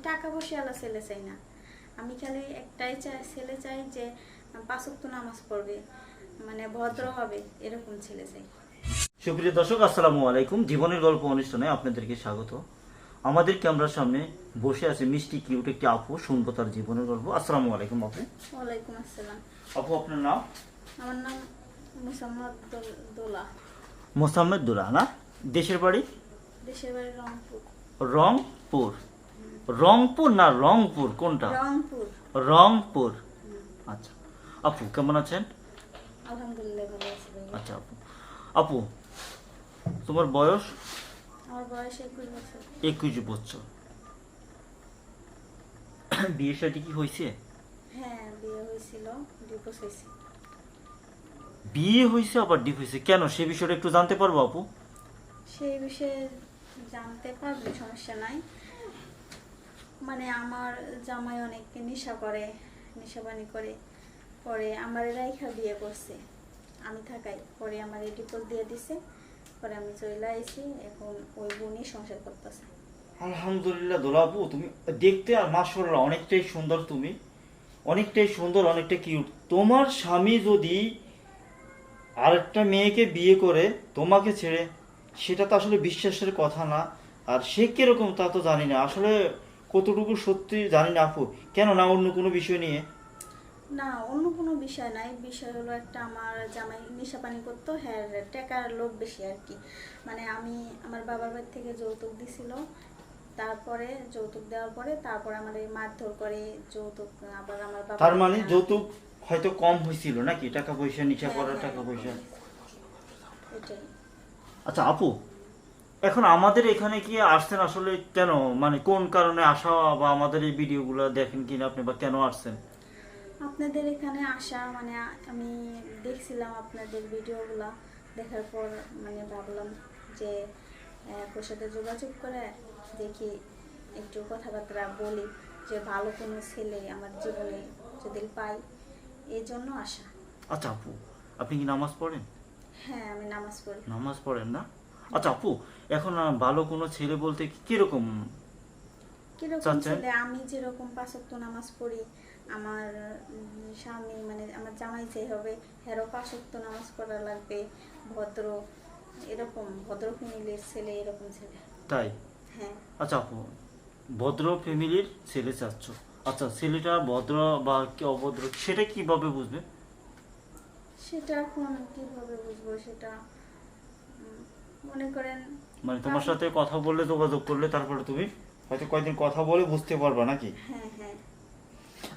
টাকা পয়সাওয়ালা ছেলে চাই না, আমি খালি একটাই ছেলে চাই যে 5 ওয়াক্ত নামাজ পড়বে, মানে ভদ্র হবে, এরকম ছেলে চাই। সুপ্রিয় দর্শক, আসসালামু আলাইকুম। জীবনের গল্প অনুষ্ঠানে আপনাদেরকে স্বাগত। আমাদের ক্যামেরার সামনে বসে আছে মিষ্টি কিউট একটি আপু, শুনবো তার জীবনের গল্প। আসসালামু আলাইকুম আপু। ওয়ালাইকুম আসসালাম। আপু, আপনার নাম? আমার নাম মোসাম্মদ দোলা। মোসাম্মদ দুলা না? দেশের বাড়ি? দেশের বাড়ি রংপুর। রংপুর? রংপুর না রংপুর, কোনটা? রংপুর। রংপুর, আচ্ছা। আপু কেমন আছেন? আলহামদুলিল্লাহ ভালো আছি ভাই। আচ্ছা আপু, আপু তোমার বয়স? আমার বয়স 21 বছর। 21 বছর। বিয়ে শাদী কি হয়েছে? হ্যাঁ, বিয়ে হয়েছিল, ডিভোর্স হয়েছে। বিয়ে হয়েছে আবার ডিভোর্স হয়েছে, কেন সে বিষয়টা একটু জানতে পারবো আপু? সেই বিষয়ে জানতে পারবে, সমস্যা নাই। মানে আমার জামাই অনেক নেশা করে, নেশাবানি করে, পরে আমার রাইখা বিয়ে করছে, আমি থাকাই, পরে আমার ডিভোর্স দিয়ে দিছে, পরে আমি চলে আইছি, এখন ওই বোনই সংসার করতেছে। আলহামদুলিল্লাহ দোলা আপু, তুমি দেখতে আর মাশাআল্লাহ অনেকটাই সুন্দর, তুমি অনেকটাই সুন্দর, অনেকটা কিউট। তোমার স্বামী যদি আরেকটা মেয়েকে বিয়ে করে তোমাকে ছেড়ে, সেটা তো আসলে বিশ্বাসের কথা না। আর সে কিরকম তা তো জানি না, আসলে কতটুকু সত্যি জানি না আপু। কেন না অন্য কোনো বিষয় নিয়ে? না, অন্য কোনো বিষয় নাই, বিষয় হলো একটা আমার জামাই নেশা পানি করতো, হ্যাঁ, টাকার লোভ বেশি আর কি। মানে আমি আমার বাবার বাড়ি থেকে যৌতুক দিছিল, তারপরে যৌতুক দেওয়ার পরে তারপর আমার মারধর করে, যৌতুক আবার আমার বাবা। তার মানে যৌতুক হয়তো কম হয়েছিল নাকি? টাকা পয়সা নেশা হ্যাঁ, করার হ্যাঁ, টাকা পয়সা। এটাই। আচ্ছা আপু, এখন আমাদের এখানে কি আসছেন আসলে কেন, মানে কোন কারণে আসা, বা আমাদের এই ভিডিওগুলো দেখেন কিনা আপনি, বা কেন আসছেন? আপনাদের এখানে আসা মানে আমি দেখছিলাম আপনাদের ভিডিওগুলা, দেখার পর মানে ভাবলাম যে ওর সাথে যোগাযোগ করে দেখি, একটু কথাবার্তা বলি, যে ভালো কোনো ছেলে আমার জীবনে যদি পাই, এই জন্য আসা। আচ্ছা আপু, আপনি কি নামাজ পড়েন? হ্যাঁ, আমি নামাজ পড়ি। নামাজ পড়েন না? আচ্ছা আপু, এখন ভালো কোনো ছেলে বলতে কিরকম কিরকম চাচ্ছেন? ছেলে? আমি যেরকম 5 ওয়াক্ত নামাজ পড়ি, আমার স্বামী মানে আমার জামাই যে হবে, হেরো 5 ওয়াক্ত নামাজ পড়া লাগবে, ভদ্র, এরকম ভদ্র ফ্যামিলির ছেলে, এরকম ছেলে। তাই? হ্যাঁ। আচ্ছা আপু, ভদ্র ফ্যামিলির ছেলে চাচ্ছ। আচ্ছা, ছেলেটা ভদ্র বা কি অভদ্র সেটা কিভাবে বুঝবে? সেটা এখন কিভাবে বুঝবো, সেটা মনে করেন মানে তোমার সাথে কথা বললে, যোগাযোগ করলে, তারপরে তুমি হয়তো কয়েকদিন কথা বলে বুঝতে পারবা নাকি? হ্যাঁ, হ্যাঁ।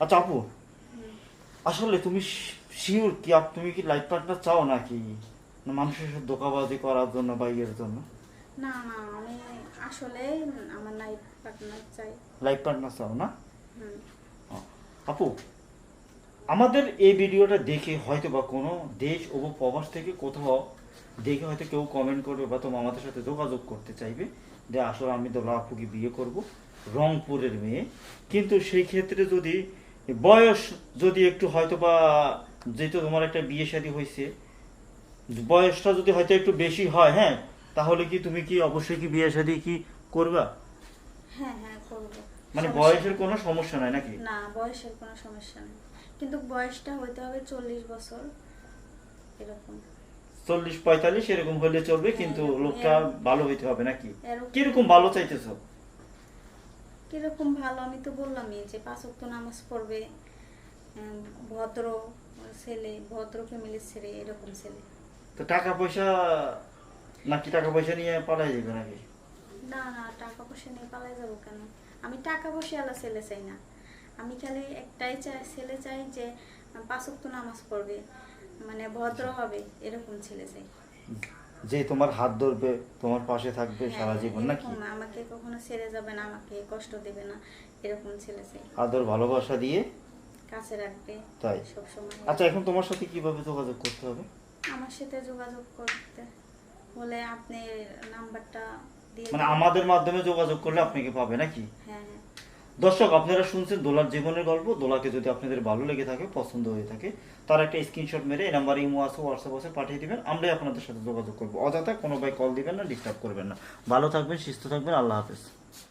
আচ্ছা আপু, আসলে তুমি শিওর কি তুমি কি লাইফ পার্টনার চাও নাকি না মানুষের সাথে ধোঁকাবাজি করার জন্য বা ইয়ের জন্য? না, না, আমি আসলে আমার লাইফ পার্টনার চাই। লাইফ পার্টনার চাও না? হুম। আপু, আমাদের এই ভিডিওটা দেখে হয়তো বা কোনো দেশ ও প্রবাস থেকে কোথাও দেখে হয়তো কেউ কমেন্ট করবে বা তোমার আমাদের সাথে যোগাযোগ করতে চাইবে যে আসলে আমি দোলা আপুকে বিয়ে করব, রংপুরের মেয়ে। কিন্তু সেই ক্ষেত্রে যদি বয়স যদি একটু হয়তো বা, যেহেতু তোমার একটা বিয়ে শাদী হয়েছে, বয়সটা যদি হয়তো একটু বেশি হয়, হ্যাঁ, তাহলে কি তুমি কি অবশ্যই কি বিয়ে শাদী কি করবা? হ্যাঁ, হ্যাঁ, করবো। মানে সমস্যা বয়সের নেই। কোনো সমস্যা নাই নাকি? না, বয়সের কোনো সমস্যা নেই, কিন্তু বয়সটা হইতে হবে 40 বছর এরকম। 40-45 এরকম হলে চলবে, হ্যাঁ, কিন্তু এরকম। লোকটা ভালো হইতে হবে নাকি? এরকম। কিরকম ভালো চাইতেছো? কিরকম ভালো? আমি তো বললামই যে 5 ওয়াক্ত নামাজ পড়বে, ভদ্র ছেলে, ভদ্র ফ্যামিলির ছেলে, এরকম ছেলে। তো টাকা পয়সা নাকি, টাকা পয়সা নিয়ে পালাই যাবে নাকি? না, না, টাকা পয়সা নিয়ে পালাই যাবো কেন? আমি টাকা পয়সাওয়ালা ছেলে চাই না, আমি খালি একটাই ছেলে চাই যে 5 ওয়াক্ত নামাজ পড়বে, মানে ভদ্র হবে, এরকম ছেলে চাই। যে তোমার হাত ধরবে, তোমার পাশে থাকবে হ্যাঁ, সারা জীবন নাকি? এরকম, আমাকে কখনো ছেড়ে যাবে না, আমাকে কষ্ট দেবে না, এরকম ছেলে চাই। আদর ভালোবাসা দিয়ে কাছে রাখবে তাই? সবসময়। আচ্ছা, এখন তোমার সাথে কিভাবে যোগাযোগ করতে হবে? আমার সাথে যোগাযোগ করতে হলে আপনি নাম্বারটা দিয়ে মানে দিন। আমাদের মাধ্যমে যোগাযোগ করলে আপনাকে পাবে নাকি? হ্যাঁ, হ্যাঁ। দর্শক, আপনারা শুনছেন দোলার জীবনের গল্প। দোলাকে যদি আপনাদের ভালো লেগে থাকে, পছন্দ হয়ে থাকে, তার একটা স্ক্রিনশট মেরে এই নাম্বারে ইমো আছে, হোয়াটসঅ্যাপ আছে, পাঠিয়ে দিবেন। আমরাই আপনাদের সাথে যোগাযোগ করবো। অযথা কোনো ভাই কল দিবেন না, ডিস্টার্ব করবেন না। ভালো থাকবেন, সুস্থ থাকবেন। আল্লাহ হাফেজ।